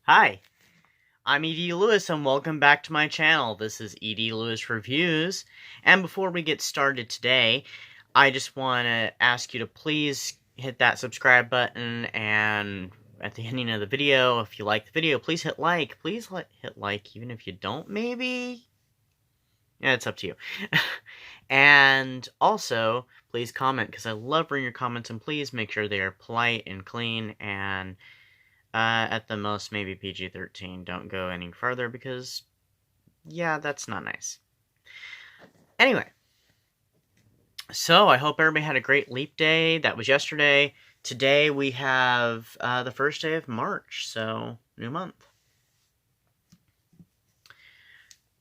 Hi, I'm E.D. Lewis and welcome back to my channel. This is E.D. Lewis Reviews. And before we get started today, I just want to ask you to please hit that subscribe button, and at the ending of the video, if you like the video, please hit like. Please hit like, even if you don't, maybe? Yeah, it's up to you. And also, please comment, because I love reading your comments, and please make sure they are polite and clean, and at the most, maybe PG-13. Don't go any further because, yeah, that's not nice. Anyway, so I hope everybody had a great leap day. That was yesterday. Today we have the first day of March, so new month.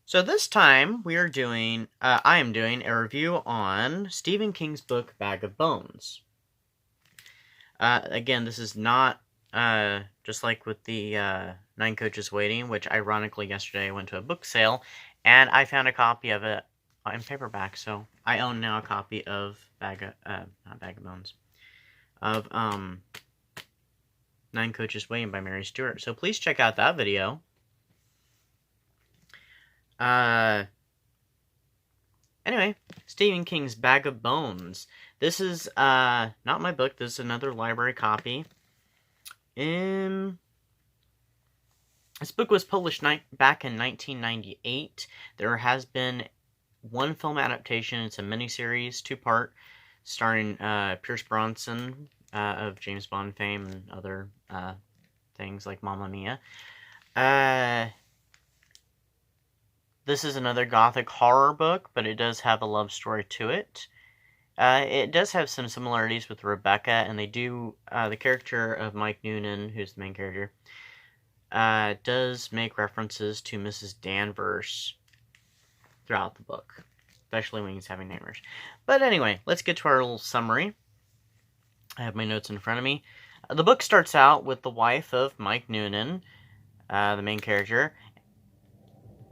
So this time we are doing, I am doing a review on Stephen King's book Bag of Bones. Again, this is not just like with the 9 Coaches Waiting, which ironically yesterday I went to a book sale, and I found a copy of it in paperback, so I own now a copy of not Bag of Bones, of 9 Coaches Waiting by Mary Stewart. So please check out that video. Anyway, Stephen King's Bag of Bones. This is not my book. This is another library copy. This book was published back in 1998. There has been one film adaptation. It's a miniseries, 2-part, starring Pierce Brosnan of James Bond fame and other things like Mamma Mia. This is another Gothic horror book, but it does have a love story to it. It does have some similarities with Rebecca, and they do, the character of Mike Noonan, who's the main character, does make references to Mrs. Danvers throughout the book, especially when he's having nightmares. But anyway, let's get to our little summary. I have my notes in front of me. The book starts out with the wife of Mike Noonan, the main character,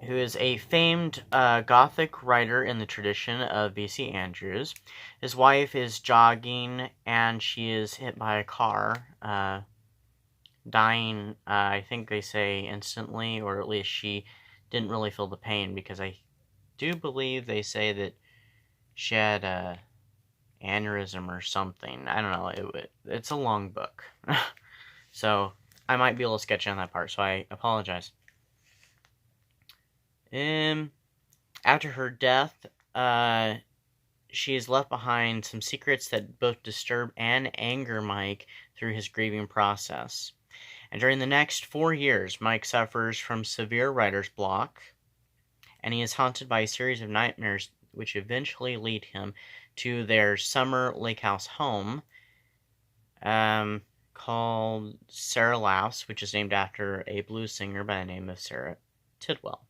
who is a famed Gothic writer in the tradition of B.C. Andrews. His wife is jogging, and she is hit by a car, dying, I think they say instantly, or at least she didn't really feel the pain, because I do believe they say that she had a aneurysm or something. I don't know. It's a long book. So I might be a little sketchy on that part, so I apologize. After her death, she has left behind some secrets that both disturb and anger Mike through his grieving process. And during the next 4 years, Mike suffers from severe writer's block, and he is haunted by a series of nightmares which eventually lead him to their summer lake house home, called Sarah Laughs, which is named after a blues singer by the name of Sarah Tidwell.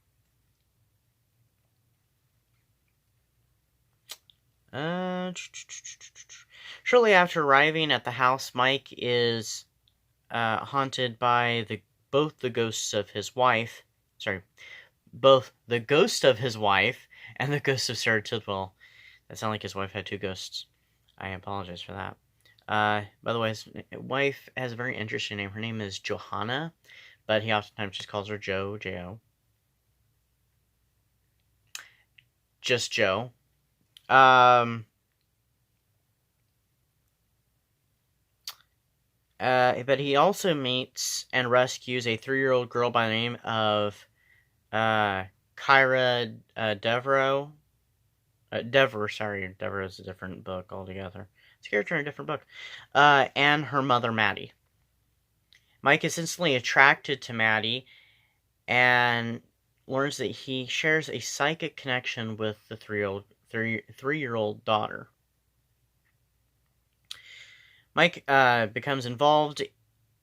Shortly after arriving at the house, Mike is haunted by both the ghost of his wife and the ghost of Sarah Tidwell. That sounded like his wife had 2 ghosts. I apologize for that. By the way, his wife has a very interesting name. Her name is Johanna, but he oftentimes just calls her Jo, J-O. Just Jo. But he also meets and rescues a 3-year-old girl by the name of Kyra Devereaux. Devereaux is a different book altogether. It's a character in a different book. And her mother, Maddie. Mike is instantly attracted to Maddie and learns that he shares a psychic connection with the 3-year-old daughter. Mike becomes involved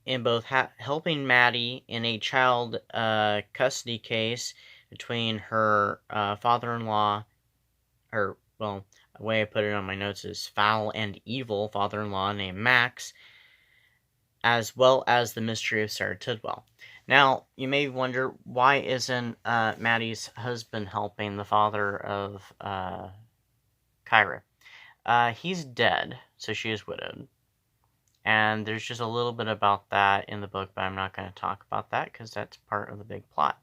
in both helping Maddie in a child custody case between her father-in-law, or, well, the way I put it on my notes is foul and evil father-in-law named Max, as well as the mystery of Sarah Tidwell. Now, you may wonder, why isn't Maddie's husband helping the father of Kyra? He's dead, so she is widowed. And there's just a little bit about that in the book, but I'm not going to talk about that because that's part of the big plot,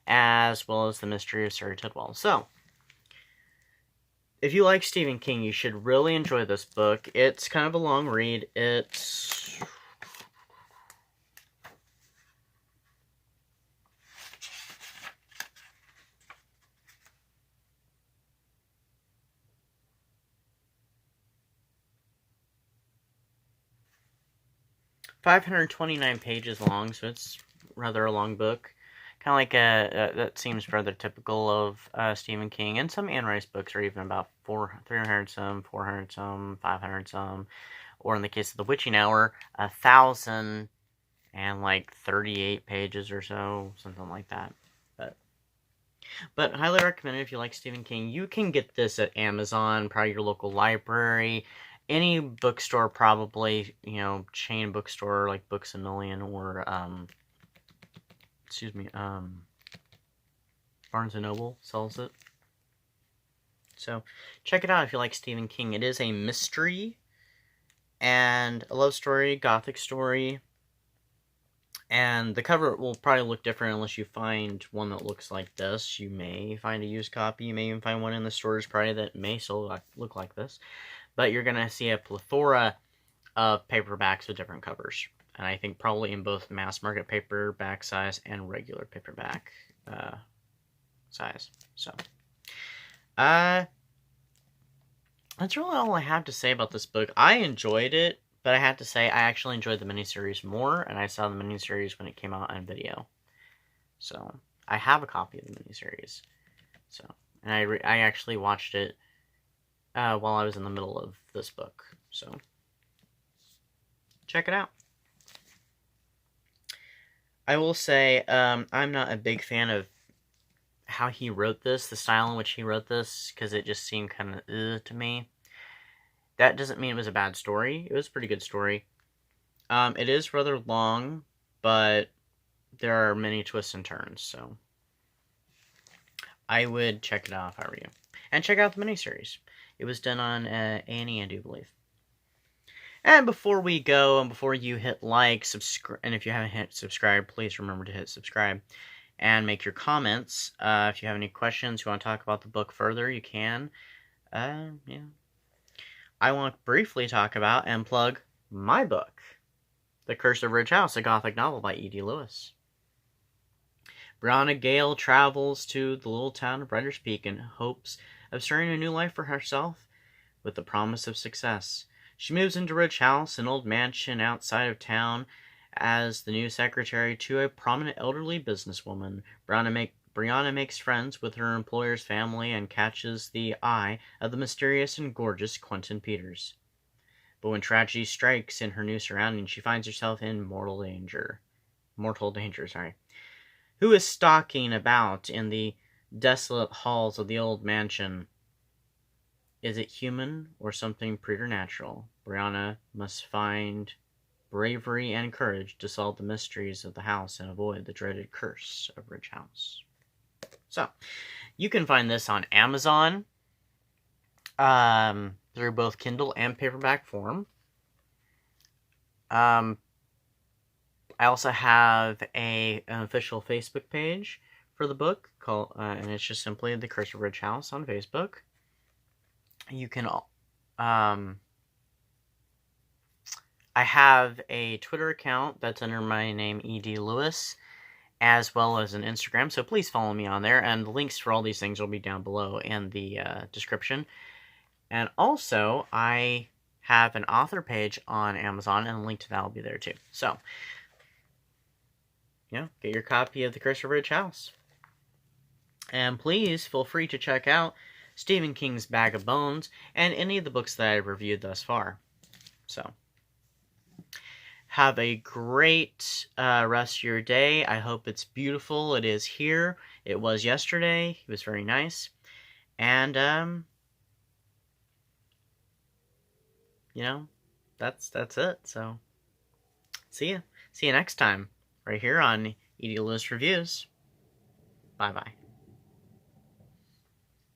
as well as the mystery of Sir Tidwell. So, if you like Stephen King, you should really enjoy this book. It's kind of a long read. It's 529 pages long, so it's rather a long book. Kind of like that seems rather typical of Stephen King, and some Anne Rice books are even about 300 some, 400 some, 500 some, or in the case of The Witching Hour, 1,038 pages or so, something like that. But highly recommend it if you like Stephen King. You can get this at Amazon, probably your local library, any bookstore, probably, chain bookstore like Books A Million or, Barnes & Noble sells it. So, check it out if you like Stephen King. It is a mystery and a love story, Gothic story. And the cover will probably look different unless you find one that looks like this. You may find a used copy. You may even find one in the stores probably that may still look like this. But you're going to see a plethora of paperbacks with different covers. And I think probably in both mass market paperback size and regular paperback size. So, that's really all I have to say about this book. I enjoyed it. But I have to say, I actually enjoyed the miniseries more, and I saw the miniseries when it came out on video. So, I have a copy of the miniseries. So, and I actually watched it while I was in the middle of this book. So, check it out. I will say, I'm not a big fan of how he wrote this, the style in which he wrote this, because it just seemed kind of to me. That doesn't mean it was a bad story. It was a pretty good story. It is rather long, but there are many twists and turns, so I would check it out if I were you. And check out the miniseries. It was done on A&E, I do believe. And before we go, and before you hit like, subscribe, and if you haven't hit subscribe, please remember to hit subscribe. And make your comments. If you have any questions, you want to talk about the book further, you can. Yeah. I want to briefly talk about and plug my book, The Curse of Rydge House, a Gothic novel by E.D. Lewis. Brianna Gale travels to the little town of Riders Peak in hopes of starting a new life for herself with the promise of success. She moves into Rydge House, an old mansion outside of town, as the new secretary to a prominent elderly businesswoman. Brianna makes friends with her employer's family and catches the eye of the mysterious and gorgeous Quentin Peters. But when tragedy strikes in her new surroundings, she finds herself in mortal danger. Who is stalking about in the desolate halls of the old mansion? Is it human or something preternatural? Brianna must find bravery and courage to solve the mysteries of the house and avoid the dreaded Curse of Rydge House. So, you can find this on Amazon through both Kindle and paperback form. I also have an official Facebook page for the book, and it's just simply The Curse of Rydge House on Facebook. You can, I have a Twitter account that's under my name, E.D. Lewis, as well as an Instagram, so please follow me on there, and the links for all these things will be down below in the description. And also, I have an author page on Amazon, and a link to that will be there too. So, get your copy of The Curse of Rydge House. And please feel free to check out Stephen King's Bag of Bones and any of the books that I've reviewed thus far. So, have a great rest of your day. I hope it's beautiful. It is here. It was yesterday. It was very nice. And, that's it. So, see ya. See you next time. Right here on E.D. Lewis Reviews. Bye-bye.